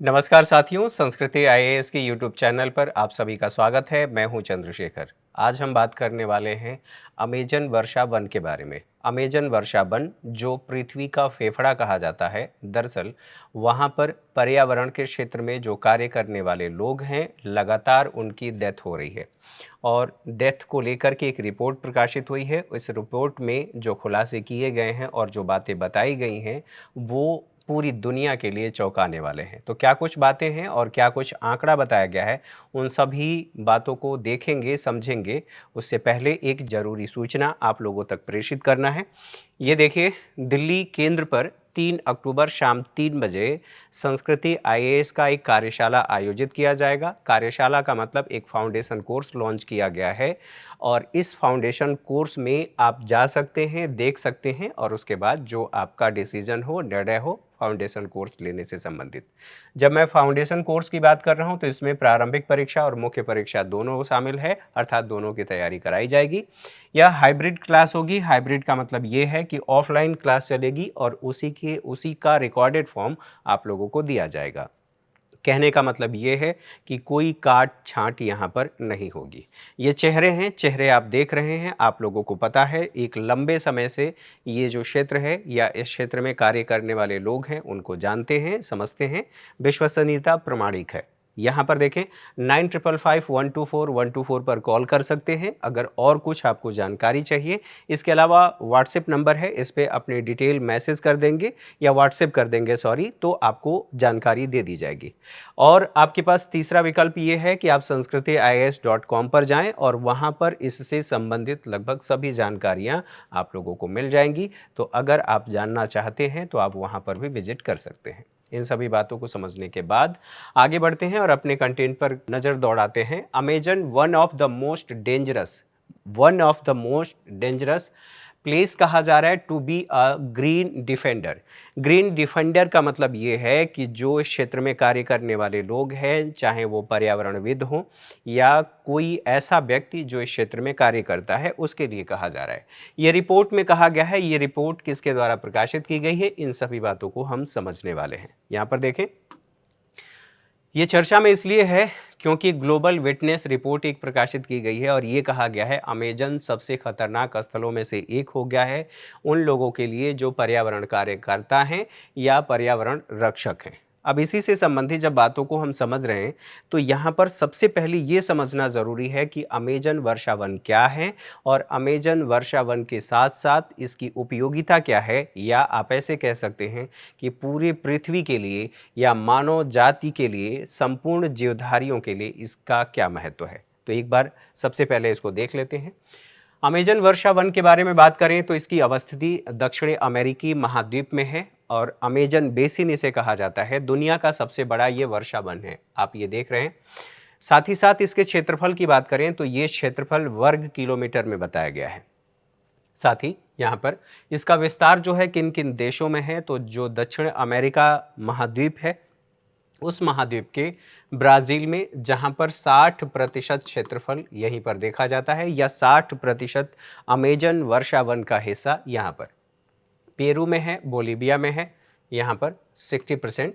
नमस्कार साथियों, संस्कृति आईएएस के यूट्यूब चैनल पर आप सभी का स्वागत है। मैं हूं चंद्रशेखर। आज हम बात करने वाले हैं अमेजन वर्षा वन के बारे में। अमेजन वर्षा वन जो पृथ्वी का फेफड़ा कहा जाता है, दरअसल वहां पर पर्यावरण के क्षेत्र में जो कार्य करने वाले लोग हैं, लगातार उनकी डेथ हो रही है और डेथ को लेकर के एक रिपोर्ट प्रकाशित हुई है। इस रिपोर्ट में जो खुलासे किए गए हैं और जो बातें बताई गई हैं वो पूरी दुनिया के लिए चौंकाने वाले हैं। तो क्या कुछ बातें हैं और क्या कुछ आंकड़ा बताया गया है, उन सभी बातों को देखेंगे, समझेंगे। उससे पहले एक ज़रूरी सूचना आप लोगों तक प्रेषित करना है। ये देखिए, दिल्ली केंद्र पर 3 अक्टूबर शाम 3 बजे संस्कृति आईएएस का एक कार्यशाला आयोजित किया जाएगा। कार्यशाला का मतलब एक फाउंडेशन कोर्स लॉन्च किया गया है और इस फाउंडेशन कोर्स में आप जा सकते हैं, देख सकते हैं और उसके बाद जो आपका डिसीजन हो, निर्णय हो फाउंडेशन कोर्स लेने से संबंधित। जब मैं फाउंडेशन कोर्स की बात कर रहा हूं तो इसमें प्रारंभिक परीक्षा और मुख्य परीक्षा दोनों शामिल है, अर्थात दोनों की तैयारी कराई जाएगी। यह हाइब्रिड क्लास होगी। हाइब्रिड का मतलब ये है कि ऑफलाइन क्लास चलेगी और उसी का रिकॉर्डेड फॉर्म आप लोगों को दिया जाएगा। कहने का मतलब ये है कि कोई काट छांट यहाँ पर नहीं होगी। ये चेहरे हैं, चेहरे आप देख रहे हैं, आप लोगों को पता है एक लंबे समय से ये जो क्षेत्र है या इस क्षेत्र में कार्य करने वाले लोग हैं उनको जानते हैं, समझते हैं। विश्वसनीयता प्रमाणिक है। यहाँ पर देखें 9555 124 124 पर कॉल कर सकते हैं अगर और कुछ आपको जानकारी चाहिए। इसके अलावा व्हाट्सएप नंबर है, इस पर अपनी डिटेल मैसेज कर देंगे या व्हाट्सएप कर देंगे तो आपको जानकारी दे दी जाएगी। और आपके पास तीसरा विकल्प ये है कि आप sanskrithiis.com पर जाएं और वहां पर इससे संबंधित लगभग सभी जानकारियां आप लोगों को मिल जाएंगी। तो अगर आप जानना चाहते हैं तो आप वहां पर भी विजिट कर सकते हैं। इन सभी बातों को समझने के बाद आगे बढ़ते हैं और अपने कंटेंट पर नज़र दौड़ाते हैं। Amazon one of the most dangerous place कहा जा रहा है to be a green defender. Green defender का मतलब ये है कि जो इस क्षेत्र में कार्य करने वाले लोग हैं, चाहे वो पर्यावरणविद हों या कोई ऐसा व्यक्ति जो इस क्षेत्र में कार्य करता है, उसके लिए कहा जा रहा है। ये रिपोर्ट में कहा गया है। ये रिपोर्ट किसके द्वारा प्रकाशित की गई है, इन सभी बातों को हम समझने वाले हैं। यहाँ पर देखें, ये चर्चा में इसलिए है क्योंकि ग्लोबल विटनेस रिपोर्ट एक प्रकाशित की गई है और ये कहा गया है अमेजन सबसे खतरनाक स्थलों में से एक हो गया है उन लोगों के लिए जो पर्यावरण कार्यकर्ता हैं या पर्यावरण रक्षक हैं। अब इसी से संबंधित जब बातों को हम समझ रहे हैं तो यहाँ पर सबसे पहले ये समझना ज़रूरी है कि अमेजन वर्षा वन क्या है और अमेजन वर्षा वन के साथ साथ इसकी उपयोगिता क्या है, या आप ऐसे कह सकते हैं कि पूरे पृथ्वी के लिए या मानव जाति के लिए, संपूर्ण जीवधारियों के लिए इसका क्या महत्व है। तो एक बार सबसे पहले इसको देख लेते हैं। अमेजन वर्षा वन के बारे में बात करें तो इसकी अवस्थिति दक्षिणी अमेरिकी महाद्वीप में है और अमेजन बेसिन इसे कहा जाता है। दुनिया का सबसे बड़ा ये वर्षा वन है, आप ये देख रहे हैं। साथ ही साथ इसके क्षेत्रफल की बात करें तो ये क्षेत्रफल वर्ग किलोमीटर में बताया गया है। साथ ही यहाँ पर इसका विस्तार जो है किन किन देशों में है, तो जो दक्षिण अमेरिका महाद्वीप है उस महाद्वीप के ब्राज़ील में, जहाँ पर 60% क्षेत्रफल यहीं पर देखा जाता है, या 60% अमेजन वर्षा वन का हिस्सा यहाँ पर पेरू में है, बोलीविया में है, यहाँ पर 60%,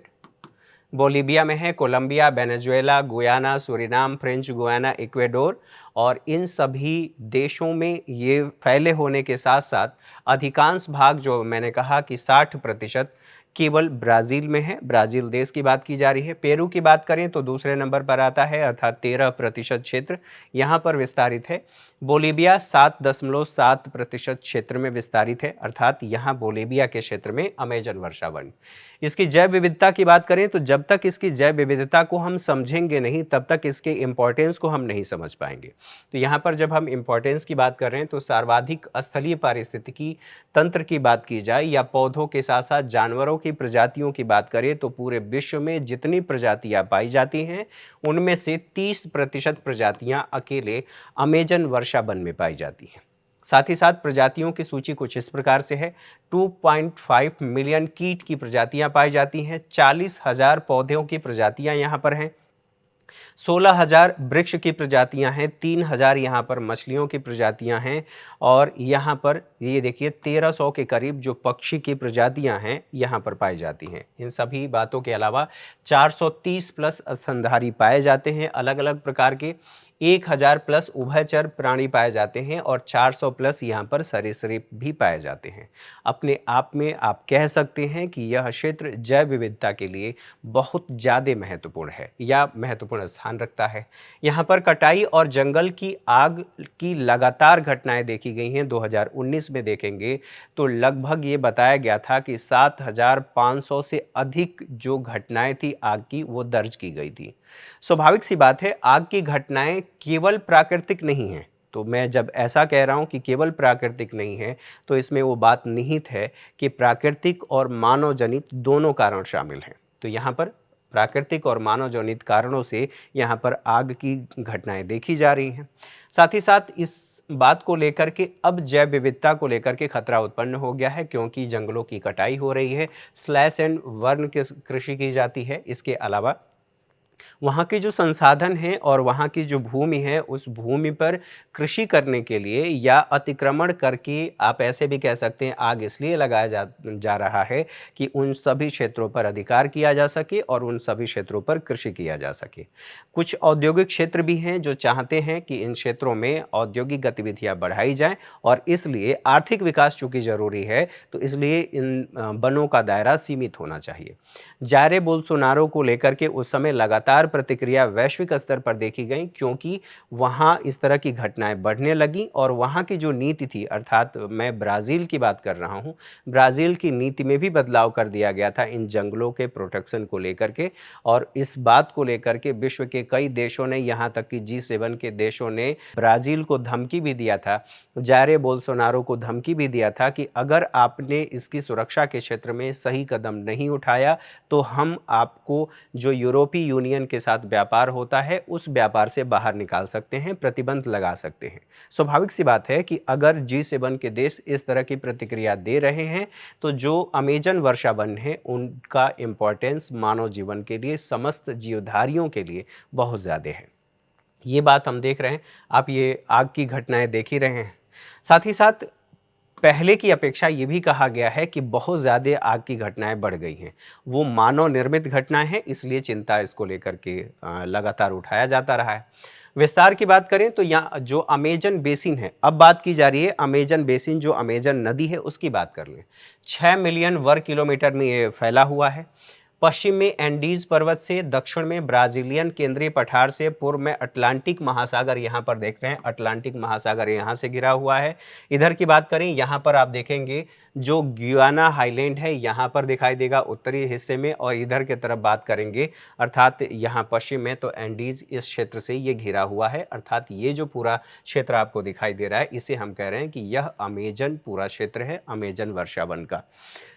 बोलीविया में है, Colombia, Venezuela, Guyana, Suriname, French Guiana, Ecuador, और इन सभी देशों में ये फैले होने के साथ साथ अधिकांश भाग जो मैंने कहा कि 60% केवल ब्राज़ील में है। ब्राज़ील देश की बात की जा रही है। पेरू की बात करें तो दूसरे नंबर पर आता है, अर्थात 13% क्षेत्र यहाँ पर विस्तारित है। बोलीविया 7.7% क्षेत्र में विस्तारित है, अर्थात यहाँ बोलीविया के क्षेत्र में अमेजन वर्षा वन। इसकी जैव विविधता की बात करें तो जब तक इसकी जैव विविधता को हम समझेंगे नहीं तब तक इसके इम्पोर्टेंस को हम नहीं समझ पाएंगे। तो यहाँ पर जब हम इम्पोर्टेंस की बात कर रहे हैं तो सर्वाधिक स्थलीय पारिस्थितिकी तंत्र की बात की जाए या पौधों के साथ साथ जानवरों की प्रजातियों की बात करें तो पूरे विश्व में जितनी प्रजातियां पाई जाती हैं उनमें से 30% प्रजातियां अकेले अमेजन वर्षा वन में पाई जाती हैं। साथ ही साथ प्रजातियों की सूची कुछ इस प्रकार से है। 2.5 मिलियन कीट की प्रजातियां पाई जाती हैं, 40,000 पौधों की प्रजातियां यहाँ पर हैं, 16,000 वृक्ष की प्रजातियां हैं, 3,000 यहाँ पर मछलियों की प्रजातियां हैं और यहाँ पर ये देखिए 1,300 के करीब जो पक्षी की प्रजातियां हैं यहाँ पर पाई जाती हैं। इन सभी बातों के अलावा 430 प्लस स्तनधारी पाए जाते हैं अलग अलग प्रकार के, 1,000 प्लस उभयचर प्राणी पाए जाते हैं और 400 प्लस यहाँ पर सरीसृप भी पाए जाते हैं। अपने आप में आप कह सकते हैं कि यह क्षेत्र जैव विविधता के लिए बहुत ज़्यादा महत्वपूर्ण है या महत्वपूर्ण स्थान रखता है। यहाँ पर कटाई और जंगल की आग की लगातार घटनाएं देखी गई हैं। 2019 में देखेंगे तो लगभग ये बताया गया था कि 7,500 से अधिक जो घटनाएं थी आग की वो दर्ज की गई थी। स्वाभाविक सी बात है, आग की घटनाएं केवल प्राकृतिक नहीं हैं। तो मैं जब ऐसा कह रहा हूं कि केवल प्राकृतिक नहीं है तो इसमें वो बात निहित है कि प्राकृतिक और मानव जनित दोनों कारण शामिल हैं। तो यहाँ पर प्राकृतिक और मानव जनित कारणों से यहाँ पर आग की घटनाएं देखी जा रही हैं। साथ ही साथ इस बात को लेकर के अब जैव विविधता को लेकर के खतरा उत्पन्न हो गया है, क्योंकि जंगलों की कटाई हो रही है, स्लैश एंड बर्न कृषि की जाती है। इसके अलावा वहाँ के जो संसाधन हैं और वहाँ की जो भूमि है उस भूमि पर कृषि करने के लिए या अतिक्रमण करके, आप ऐसे भी कह सकते हैं, आग इसलिए लगाया जा रहा है कि उन सभी क्षेत्रों पर अधिकार किया जा सके और उन सभी क्षेत्रों पर कृषि किया जा सके। कुछ औद्योगिक क्षेत्र भी हैं जो चाहते हैं कि इन क्षेत्रों में औद्योगिक गतिविधियाँ बढ़ाई जाएँ और इसलिए आर्थिक विकास चूँकि ज़रूरी है तो इसलिए इन वनों का दायरा सीमित होना चाहिए। जायरे बोल्सोनारो को लेकर के उस समय लगातार प्रतिक्रिया वैश्विक स्तर पर देखी गई, क्योंकि वहाँ इस तरह की घटनाएं बढ़ने लगी और वहाँ की जो नीति थी, अर्थात मैं ब्राज़ील की बात कर रहा हूँ, ब्राज़ील की नीति में भी बदलाव कर दिया गया था इन जंगलों के प्रोटेक्शन को लेकर के। और इस बात को लेकर के विश्व के कई देशों ने, यहाँ तक कि G7 के देशों ने ब्राज़ील को धमकी भी दिया था, जायरे बोल्सोनारो को धमकी भी दिया था कि अगर आपने इसकी सुरक्षा के क्षेत्र में सही कदम नहीं उठाया तो हम आपको जो यूरोपीय यूनियन के साथ व्यापार होता है उस व्यापार से बाहर निकाल सकते हैं, प्रतिबंध लगा सकते हैं। स्वाभाविक सी बात है कि अगर G7 के देश इस तरह की प्रतिक्रिया दे रहे हैं तो जो अमेजन वर्षा वन है उनका इम्पोर्टेंस मानव जीवन के लिए, समस्त जीवधारियों के लिए बहुत ज़्यादा है। ये बात हम देख रहे हैं, आप ये आग की घटनाएं देख ही रहे हैं। साथ ही साथ पहले की अपेक्षा ये भी कहा गया है कि बहुत ज़्यादा आग की घटनाएं बढ़ गई हैं। वो मानव निर्मित घटनाएं हैं, इसलिए चिंता इसको लेकर के लगातार उठाया जाता रहा है। विस्तार की बात करें तो यहाँ जो अमेजन बेसिन है, अब बात की जा रही है अमेजन बेसिन, जो अमेजन नदी है उसकी बात कर लें। 6 मिलियन वर्ग किलोमीटर में ये फैला हुआ है। पश्चिम में एंडीज पर्वत से, दक्षिण में ब्राजीलियन केंद्रीय पठार से, पूर्व में अटलांटिक महासागर, यहाँ पर देख रहे हैं अटलांटिक महासागर यहाँ से घिरा हुआ है। इधर की बात करें, यहाँ पर आप देखेंगे जो ग्याना हाईलैंड है यहाँ पर दिखाई देगा उत्तरी हिस्से में, और इधर की तरफ बात करेंगे अर्थात यहाँ पश्चिम में तो एंडीज इस क्षेत्र से ये घिरा हुआ है। अर्थात ये जो पूरा क्षेत्र आपको दिखाई दे रहा है इसे हम कह रहे हैं कि यह अमेजन पूरा क्षेत्र है, अमेजन वर्षा वन का।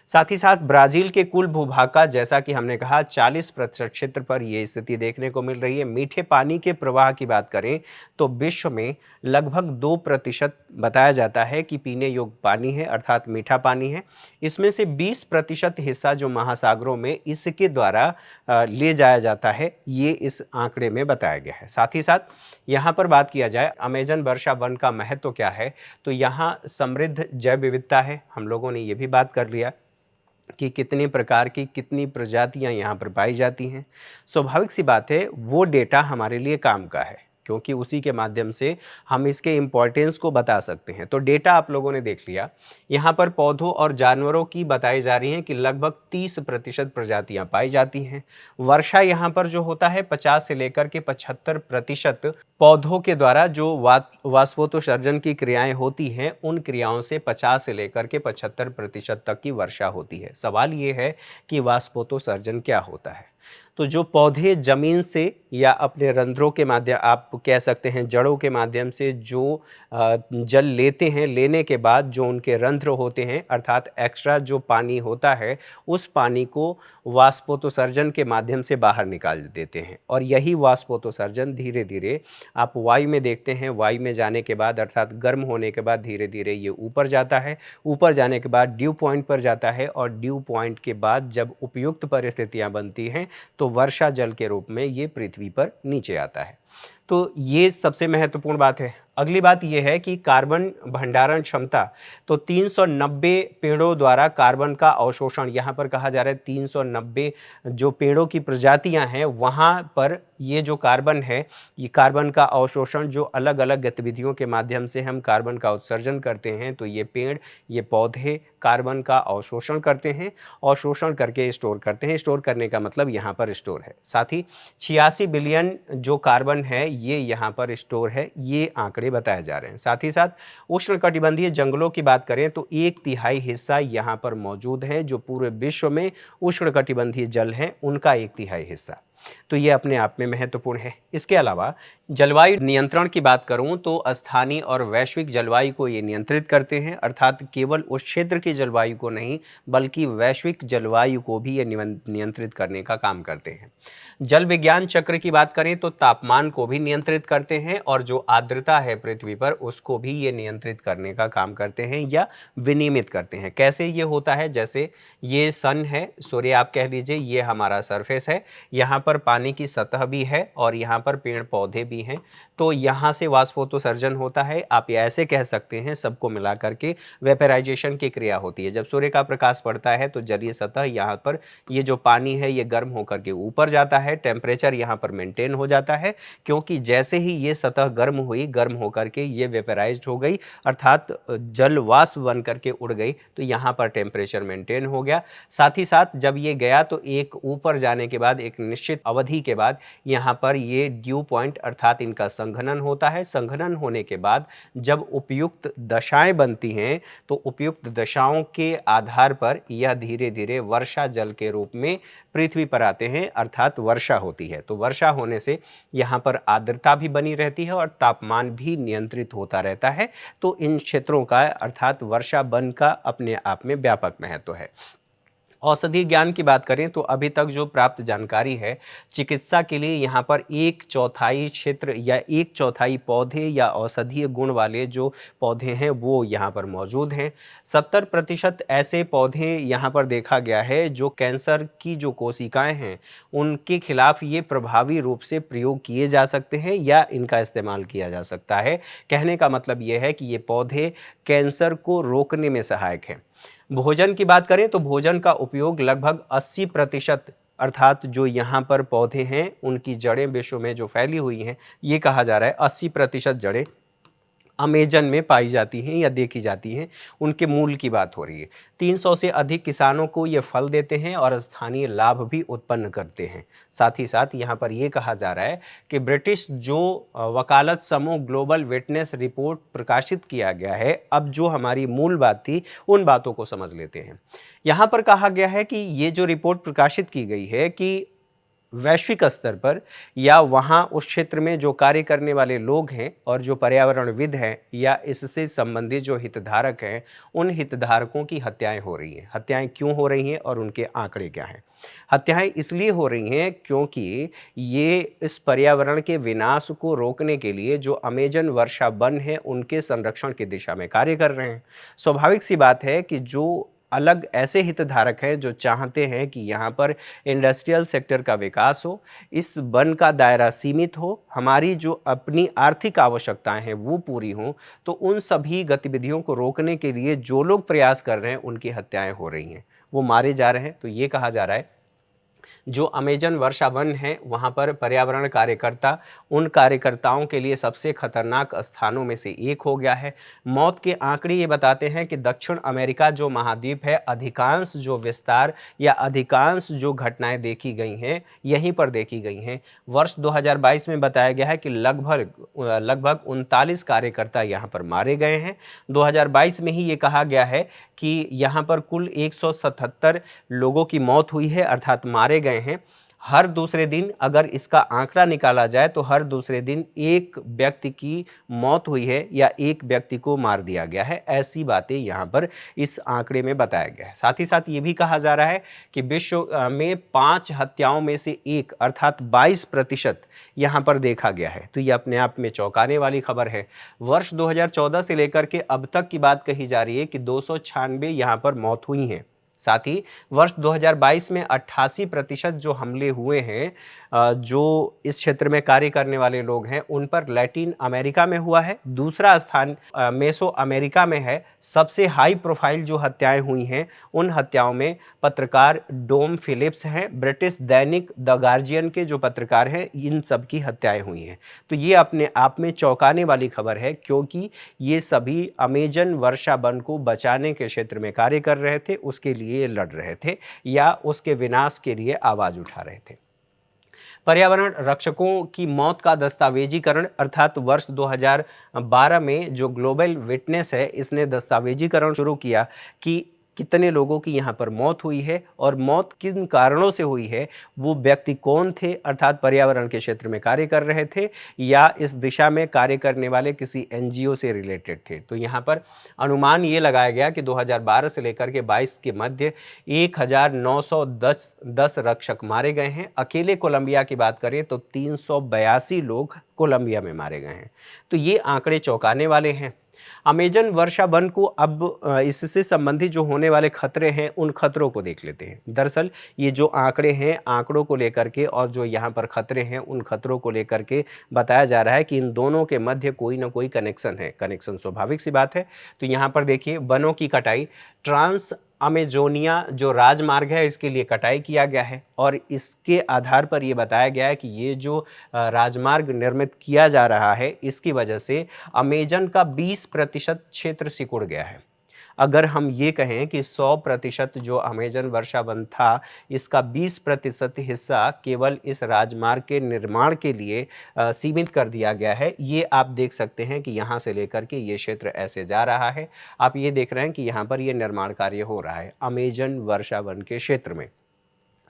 साथ ही साथ ब्राज़ील के कुल भूभाग का, जैसा कि हमने कहा, 40% क्षेत्र पर यह स्थिति देखने को मिल रही है। मीठे पानी के प्रवाह की बात करें तो विश्व में लगभग 2% बताया जाता है कि पीने योग्य पानी है, अर्थात मीठा पानी है। इसमें से 20% हिस्सा जो महासागरों में इसके द्वारा ले जाया जाता है, ये इस आंकड़े में बताया गया है। साथ ही साथ यहाँ पर बात किया जाए अमेजन वर्षा वन का महत्व क्या है, तो यहाँ समृद्ध जैव विविधता है। हम लोगों ने ये भी बात कर लिया कि कितने प्रकार की, कितनी प्रजातियां यहाँ पर पाई जाती हैं। स्वाभाविक सी बात है वो डेटा हमारे लिए काम का है, क्योंकि उसी के माध्यम से हम इसके इम्पोर्टेंस को बता सकते हैं। तो डेटा आप लोगों ने देख लिया। यहाँ पर पौधों और जानवरों की बताई जा रही हैं कि लगभग 30% प्रजातियाँ पाई जाती हैं। वर्षा यहाँ पर जो होता है 50 से लेकर के 75% पौधों के द्वारा जो वाष्पोत्सर्जन की क्रियाएं होती हैं, उन क्रियाओं से 50 से लेकर के 75% तक की वर्षा होती है। सवाल ये है कि वाष्पोत्सर्जन क्या होता है। तो जो पौधे ज़मीन से या अपने रंध्रों के माध्यम, आप कह सकते हैं जड़ों के माध्यम से जो जल लेते हैं, लेने के बाद जो उनके रंध्र होते हैं, अर्थात एक्स्ट्रा जो पानी होता है, उस पानी को वाष्पोत्सर्जन के माध्यम से बाहर निकाल देते हैं। और यही वाष्पोत्सर्जन धीरे धीरे आप वायु में देखते हैं, वायु में जाने के बाद अर्थात गर्म होने के बाद धीरे धीरे ये ऊपर जाता है। ऊपर जाने के बाद ड्यू पॉइंट पर जाता है, और ड्यू पॉइंट के बाद जब उपयुक्त परिस्थितियाँ बनती हैं तो तो वर्षा जल के रूप में ये पृथ्वी पर नीचे आता है। तो ये सबसे महत्वपूर्ण बात है। अगली बात यह है कि कार्बन भंडारण क्षमता, तो 390 पेड़ों द्वारा कार्बन का अवशोषण, यहाँ पर कहा जा रहा है 390 जो पेड़ों की प्रजातियां हैं वहाँ पर ये जो कार्बन है, ये कार्बन का अवशोषण, जो अलग अलग गतिविधियों के माध्यम से हम कार्बन का उत्सर्जन करते हैं, तो ये पेड़, ये पौधे कार्बन का अवशोषण करते हैं, अवशोषण करके स्टोर करते हैं। स्टोर करने का मतलब यहाँ पर स्टोर है। साथ ही 86 बिलियन जो कार्बन है ये यहाँ पर स्टोर है, ये आंकड़े बताए जा रहे हैं। साथ ही साथ उष्णकटिबंधीय जंगलों की बात करें तो 1/3 हिस्सा यहाँ पर मौजूद है। जो पूरे विश्व में उष्णकटिबंधीय जल है उनका 1/3 हिस्सा, तो ये अपने आप में महत्वपूर्ण है। इसके अलावा जलवायु नियंत्रण की बात करूं तो स्थानीय और वैश्विक जलवायु को ये नियंत्रित करते हैं, अर्थात केवल उस क्षेत्र की जलवायु को नहीं बल्कि वैश्विक जलवायु को भी ये नियंत्रित करने का काम करते हैं। जल विज्ञान चक्र की बात करें तो तापमान को भी नियंत्रित करते हैं और जो आर्द्रता है पृथ्वी पर उसको भी ये नियंत्रित करने का काम करते हैं या विनियमित करते हैं। कैसे ये होता है? जैसे ये सन है, सूर्य आप कह लीजिए, ये हमारा सरफेस है, यहाँ पर पानी की सतह भी है और यहाँ पर पेड़ पौधे भी हैं, तो यहाँ से वाष्पोत्सर्जन होता है। आप ये ऐसे कह सकते हैं, सबको मिला करके वेपराइजेशन की क्रिया होती है। जब सूर्य का प्रकाश पड़ता है तो जलीय सतह यहाँ पर ये जो पानी है ये गर्म होकर के ऊपर जाता है, टेम्परेचर यहाँ पर मेंटेन हो जाता है, क्योंकि जैसे ही ये सतह गर्म हुई, गर्म होकर के ये वेपराइज्ड हो गई, अर्थात जल वाष्प बन करके उड़ गई, तो यहाँ पर टेम्परेचर मेंटेन हो गया। साथ ही साथ जब ये गया तो एक ऊपर जाने के बाद एक निश्चित अवधि के बाद यहाँ पर ये ड्यू पॉइंट अर्थात इनका संघनन होता है। संघनन होने के बाद जब उपयुक्त दशाएं बनती हैं तो उपयुक्त दशाओं के आधार पर यह धीरे धीरे वर्षा जल के रूप में पृथ्वी पर आते हैं, अर्थात वर्षा होती है। तो वर्षा होने से यहाँ पर आर्द्रता भी बनी रहती है और तापमान भी नियंत्रित होता रहता है। तो इन क्षेत्रों का अर्थात वर्षा वन का अपने आप में व्यापक महत्व है। औषधि ज्ञान की बात करें तो अभी तक जो प्राप्त जानकारी है, चिकित्सा के लिए यहाँ पर 1/4 क्षेत्र या 1/4 पौधे या औषधीय गुण वाले जो पौधे हैं वो यहाँ पर मौजूद हैं। 70% ऐसे पौधे यहाँ पर देखा गया है जो कैंसर की जो कोशिकाएं हैं उनके खिलाफ ये प्रभावी रूप से प्रयोग किए जा सकते हैं या इनका इस्तेमाल किया जा सकता है। कहने का मतलब ये है कि ये पौधे कैंसर को रोकने में सहायक हैं। भोजन की बात करें तो भोजन का उपयोग लगभग 80%, अर्थात जो यहाँ पर पौधे हैं उनकी जड़ें विश्व में जो फैली हुई हैं, ये कहा जा रहा है 80% जड़ें अमेजन में पाई जाती हैं या देखी जाती हैं, उनके मूल की बात हो रही है। 300 से अधिक किसानों को ये फल देते हैं और स्थानीय लाभ भी उत्पन्न करते हैं। साथ ही साथ यहाँ पर ये कहा जा रहा है कि ब्रिटिश जो वकालत समूह ग्लोबल विटनेस रिपोर्ट प्रकाशित किया गया है, अब जो हमारी मूल बात थी उन बातों को समझ लेते हैं। यहाँ पर कहा गया है कि ये जो रिपोर्ट प्रकाशित की गई है कि वैश्विक स्तर पर या वहाँ उस क्षेत्र में जो कार्य करने वाले लोग हैं और जो पर्यावरणविद हैं या इससे संबंधित जो हितधारक हैं, उन हितधारकों की हत्याएं हो रही हैं। हत्याएं क्यों हो रही हैं और उनके आंकड़े क्या हैं? हत्याएं इसलिए हो रही हैं क्योंकि ये इस पर्यावरण के विनाश को रोकने के लिए जो अमेजन वर्षा वन है उनके संरक्षण की दिशा में कार्य कर रहे हैं। स्वाभाविक सी बात है कि जो अलग ऐसे हितधारक हैं जो चाहते हैं कि यहाँ पर इंडस्ट्रियल सेक्टर का विकास हो, इस वन का दायरा सीमित हो, हमारी जो अपनी आर्थिक आवश्यकताएं हैं वो पूरी हों, तो उन सभी गतिविधियों को रोकने के लिए जो लोग प्रयास कर रहे हैं उनकी हत्याएं हो रही हैं, वो मारे जा रहे हैं। तो ये कहा जा रहा है जो अमेजन वर्षा वन है वहाँ पर पर्यावरण कार्यकर्ता उन कार्यकर्ताओं के लिए सबसे खतरनाक स्थानों में से एक हो गया है। मौत के आंकड़े ये बताते हैं कि दक्षिण अमेरिका जो महाद्वीप है, अधिकांश जो विस्तार या अधिकांश जो घटनाएं देखी गई हैं यहीं पर देखी गई हैं। वर्ष 2022 में बताया गया है कि लगभग 39 कार्यकर्ता यहाँ पर मारे गए हैं। 2022 में ही ये कहा गया है कि यहाँ पर कुल 177 लोगों की मौत हुई है, अर्थात मारे गए हैं। हर दूसरे दिन अगर इसका आंकड़ा निकाला जाए तो हर दूसरे दिन एक व्यक्ति की मौत हुई है या एक व्यक्ति को मार दिया गया है। ऐसी बातें यहाँ पर इस आंकड़े में बताया गया है। साथ ही साथ ये भी कहा जा रहा है कि विश्व में 5 हत्याओं में से एक अर्थात 22% यहाँ पर देखा गया है। तो ये अपने आप में चौंकाने वाली खबर है। वर्ष 2014 से लेकर के अब तक की बात कही जा रही है कि 296 यहाँ पर मौत हुई हैं। साथ ही वर्ष 2022 में 88% जो हमले हुए हैं जो इस क्षेत्र में कार्य करने वाले लोग हैं उन पर लैटिन अमेरिका में हुआ है। दूसरा स्थान मेसो अमेरिका में है। सबसे हाई प्रोफाइल जो हत्याएं हुई हैं उन हत्याओं में पत्रकार डोम फिलिप्स हैं, ब्रिटिश दैनिक द गार्जियन के जो पत्रकार हैं, इन सब की हत्याएं हुई हैं। तो ये अपने आप में चौंकाने वाली खबर है, क्योंकि ये सभी अमेजन वर्षा वन को बचाने के क्षेत्र में कार्य कर रहे थे, उसके लिए लड़ रहे थे या उसके विनाश के लिए आवाज उठा रहे थे। पर्यावरण रक्षकों की मौत का दस्तावेजीकरण, अर्थात वर्ष 2012 में जो ग्लोबल विटनेस है इसने दस्तावेजीकरण शुरू किया कि कितने लोगों की यहाँ पर मौत हुई है और मौत किन कारणों से हुई है, वो व्यक्ति कौन थे, अर्थात पर्यावरण के क्षेत्र में कार्य कर रहे थे या इस दिशा में कार्य करने वाले किसी एनजीओ से रिलेटेड थे। तो यहाँ पर अनुमान ये लगाया गया कि 2012 से लेकर के 22 के मध्य 1910 रक्षक मारे गए हैं। अकेले कोलंबिया की बात करें तो 382 लोग कोलंबिया में मारे गए हैं। तो ये आंकड़े चौंकाने वाले हैं। अमेजन वर्षा वन को अब इससे संबंधित जो होने वाले खतरे हैं उन खतरों को देख लेते हैं। दरअसल ये जो आंकड़े हैं, आंकड़ों को लेकर के और जो यहाँ पर खतरे हैं उन खतरों को लेकर के बताया जा रहा है कि इन दोनों के मध्य कोई ना कोई कनेक्शन है। कनेक्शन स्वाभाविक सी बात है। तो यहाँ पर देखिए, वनों की कटाई, ट्रांस अमेजोनिया जो राजमार्ग है इसके लिए कटाई किया गया है और इसके आधार पर ये बताया गया है कि ये जो राजमार्ग निर्मित किया जा रहा है इसकी वजह से अमेजन का 20% क्षेत्र सिकुड़ गया है। अगर हम ये कहें कि 100% जो अमेजन वर्षा वन था इसका 20% हिस्सा केवल इस राजमार्ग के निर्माण के लिए सीमित कर दिया गया है। ये आप देख सकते हैं कि यहाँ से लेकर के ये क्षेत्र ऐसे जा रहा है। आप ये देख रहे हैं कि यहाँ पर ये निर्माण कार्य हो रहा है अमेजन वर्षा वन के क्षेत्र में।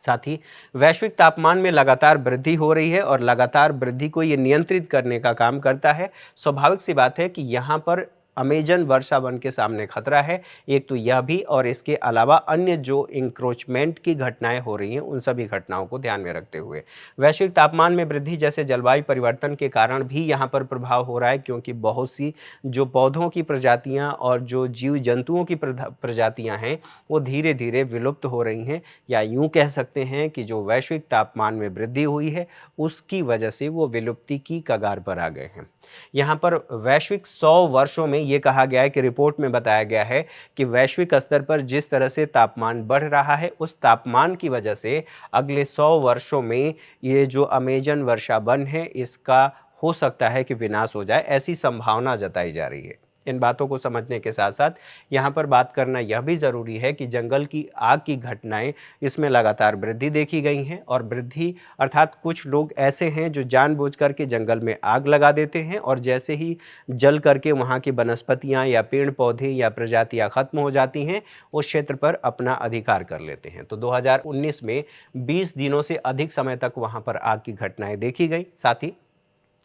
साथ ही वैश्विक तापमान में लगातार वृद्धि हो रही है और लगातार वृद्धि को ये नियंत्रित करने का काम करता है। स्वाभाविक सी बात है कि यहाँ पर अमेजन वर्षा वन के सामने खतरा है। एक तो यह भी, और इसके अलावा अन्य जो इंक्रोचमेंट की घटनाएं हो रही हैं उन सभी घटनाओं को ध्यान में रखते हुए वैश्विक तापमान में वृद्धि जैसे जलवायु परिवर्तन के कारण भी यहाँ पर प्रभाव हो रहा है, क्योंकि बहुत सी जो पौधों की प्रजातियाँ और जो जीव जंतुओं की प्रजातियाँ हैं वो धीरे धीरे विलुप्त हो रही हैं, या यूँ कह सकते हैं कि जो वैश्विक तापमान में वृद्धि हुई है उसकी वजह से वो विलुप्ति की कगार पर आ गए हैं। यहाँ पर वैश्विक 100 वर्षों में ये कहा गया है कि रिपोर्ट में बताया गया है कि वैश्विक स्तर पर जिस तरह से तापमान बढ़ रहा है उस तापमान की वजह से अगले 100 वर्षों में ये जो अमेजन वर्षा वन है इसका हो सकता है कि विनाश हो जाए, ऐसी संभावना जताई जा रही है। इन बातों को समझने के साथ साथ यहाँ पर बात करना यह भी ज़रूरी है कि जंगल की आग की घटनाएं इसमें लगातार वृद्धि देखी गई हैं, और वृद्धि अर्थात कुछ लोग ऐसे हैं जो जानबूझकर के जंगल में आग लगा देते हैं और जैसे ही जल करके वहाँ की वनस्पतियाँ या पेड़ पौधे या प्रजातियाँ खत्म हो जाती हैं उस क्षेत्र पर अपना अधिकार कर लेते हैं। तो 2019 में 20 दिनों से अधिक समय तक वहाँ पर आग की घटनाएँ देखी गई। साथ ही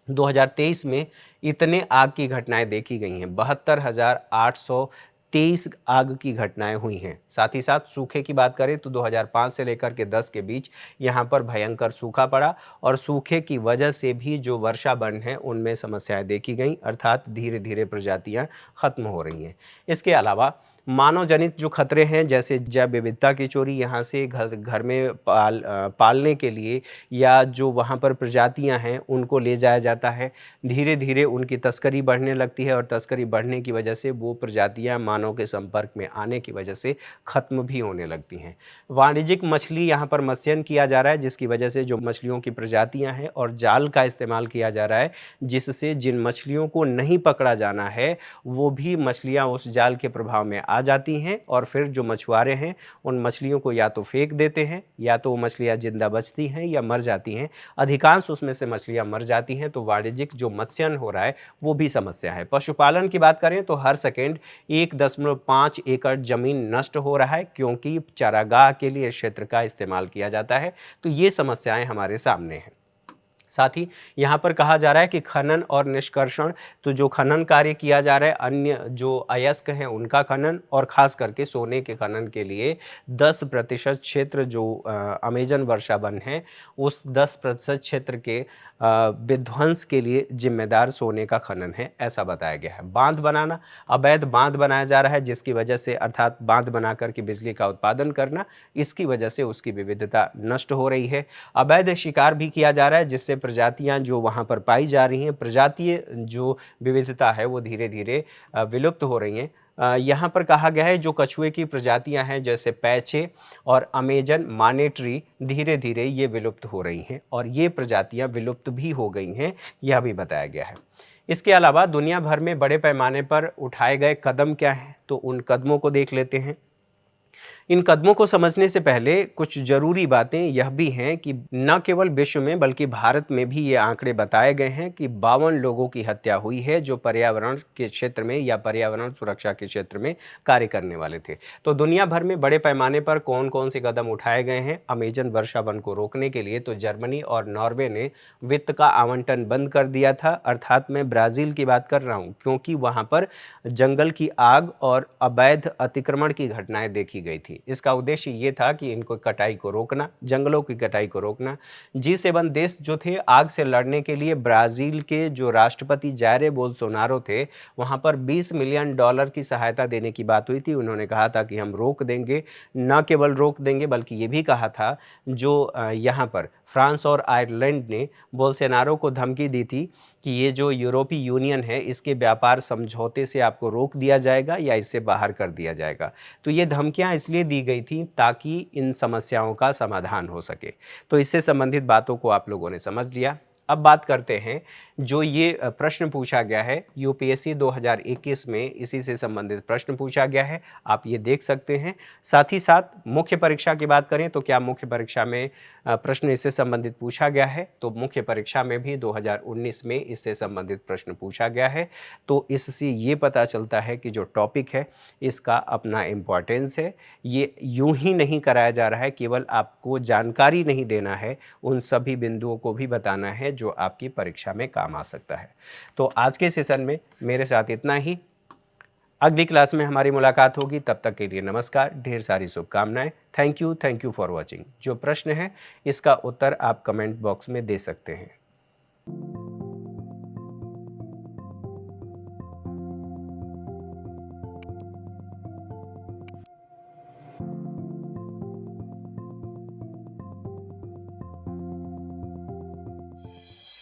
2023 में इतने आग की घटनाएं देखी गई हैं, 72,823 आग की घटनाएं हुई हैं। साथ ही साथ सूखे की बात करें तो 2005 से लेकर के 10 के बीच यहाँ पर भयंकर सूखा पड़ा और सूखे की वजह से भी जो वर्षा वन है उनमें समस्याएं देखी गई, अर्थात धीरे धीरे प्रजातियाँ खत्म हो रही हैं। इसके अलावा मानव जनित जो खतरे हैं जैसे जैव विविधता की चोरी, यहाँ से घर में पालने के लिए या जो वहाँ पर प्रजातियाँ हैं उनको ले जाया जाता है, धीरे धीरे उनकी तस्करी बढ़ने लगती है और तस्करी बढ़ने की वजह से वो प्रजातियाँ मानव के संपर्क में आने की वजह से ख़त्म भी होने लगती हैं। वाणिज्यिक मछली यहाँ पर मत्स्यन किया जा रहा है, जिसकी वजह से जो मछलियों की प्रजातियाँ हैं और जाल का इस्तेमाल किया जा रहा है, जिससे जिन मछलियों को नहीं पकड़ा जाना है वो भी मछलियाँ उस जाल के प्रभाव में आ जाती हैं और फिर जो मछुआरे हैं उन मछलियों को या तो फेंक देते हैं या तो वो मछलियाँ जिंदा बचती हैं या मर जाती हैं। अधिकांश उसमें से मछलियाँ मर जाती हैं। तो वाणिज्यिक जो मत्स्यन हो रहा है वो भी समस्या है। पशुपालन की बात करें तो हर सेकेंड 1.5 एकड़ जमीन नष्ट हो रहा है, क्योंकि चारागाह के लिए क्षेत्र का इस्तेमाल किया जाता है। तो ये समस्याएं हमारे सामने हैं। साथ ही यहाँ पर कहा जा रहा है कि खनन और निष्कर्षण, तो जो खनन कार्य किया जा रहा है अन्य जो अयस्क हैं उनका खनन, और ख़ास करके सोने के खनन के लिए 10% क्षेत्र जो अमेजन वर्षा वन है उस 10% क्षेत्र के विध्वंस के लिए जिम्मेदार सोने का खनन है, ऐसा बताया गया है। बांध बनाना, अवैध बांध बनाया जा रहा है जिसकी वजह से, अर्थात बांध बना करके बिजली का उत्पादन करना, इसकी वजह से उसकी विविधता नष्ट हो रही है। अवैध शिकार भी किया जा रहा है जिससे प्रजातियां जो वहाँ पर पाई जा रही हैं, प्रजातीय जो विविधता है वो धीरे धीरे विलुप्त हो रही हैं। यहाँ पर कहा गया है जो कछुए की प्रजातियां हैं जैसे पैचे और अमेजन मानेट्री, धीरे धीरे ये विलुप्त हो रही हैं और ये प्रजातियां विलुप्त भी हो गई हैं, यह भी बताया गया है। इसके अलावा दुनिया भर में बड़े पैमाने पर उठाए गए कदम क्या हैं, तो उन कदमों को देख लेते हैं। इन कदमों को समझने से पहले कुछ ज़रूरी बातें यह भी हैं कि न केवल विश्व में बल्कि भारत में भी ये आंकड़े बताए गए हैं कि 52 लोगों की हत्या हुई है जो पर्यावरण के क्षेत्र में या पर्यावरण सुरक्षा के क्षेत्र में कार्य करने वाले थे। तो दुनिया भर में बड़े पैमाने पर कौन कौन से कदम उठाए गए हैं अमेजन वर्षा वन को रोकने के लिए? तो जर्मनी और नॉर्वे ने वित्त का आवंटन बंद कर दिया था, अर्थात मैं ब्राज़ील की बात कर रहा हूँ, क्योंकि वहाँ पर जंगल की आग और अवैध अतिक्रमण की घटनाएं देखी गई थी। इसका उद्देश्य ये था कि इनको कटाई को रोकना, जंगलों की कटाई को रोकना। G7 देश जो थे आग से लड़ने के लिए ब्राज़ील के जो राष्ट्रपति जायर बोल्सोनारो थे वहाँ पर $20 मिलियन की सहायता देने की बात हुई थी। उन्होंने कहा था कि हम रोक देंगे, न केवल रोक देंगे बल्कि ये भी कहा था जो यहाँ पर फ्रांस और आयरलैंड ने बोल्सोनारो को धमकी दी थी कि ये जो यूरोपीय यूनियन है इसके व्यापार समझौते से आपको रोक दिया जाएगा या इससे बाहर कर दिया जाएगा। तो ये धमकियां इसलिए दी गई थी ताकि इन समस्याओं का समाधान हो सके। तो इससे संबंधित बातों को आप लोगों ने समझ लिया। अब बात करते हैं जो ये प्रश्न पूछा गया है यूपीएससी 2021 में, इसी से संबंधित प्रश्न पूछा गया है, आप ये देख सकते हैं। साथ ही साथ मुख्य परीक्षा की बात करें तो क्या मुख्य परीक्षा में प्रश्न इससे संबंधित पूछा गया है? तो मुख्य परीक्षा में भी 2019 में इससे संबंधित प्रश्न पूछा गया है। तो इससे ये पता चलता है कि जो टॉपिक है इसका अपना इम्पॉर्टेंस है। ये यूं ही नहीं कराया जा रहा है, केवल आपको जानकारी नहीं देना है, उन सभी बिंदुओं को भी बताना है जो आपकी परीक्षा में काम आ सकता है। तो आज के सेशन में मेरे साथ इतना ही। अगली क्लास में हमारी मुलाकात होगी, तब तक के लिए नमस्कार, ढेर सारी शुभकामनाएं। Thank you for watching. जो प्रश्न है इसका उत्तर आप कमेंट बॉक्स में दे सकते हैं।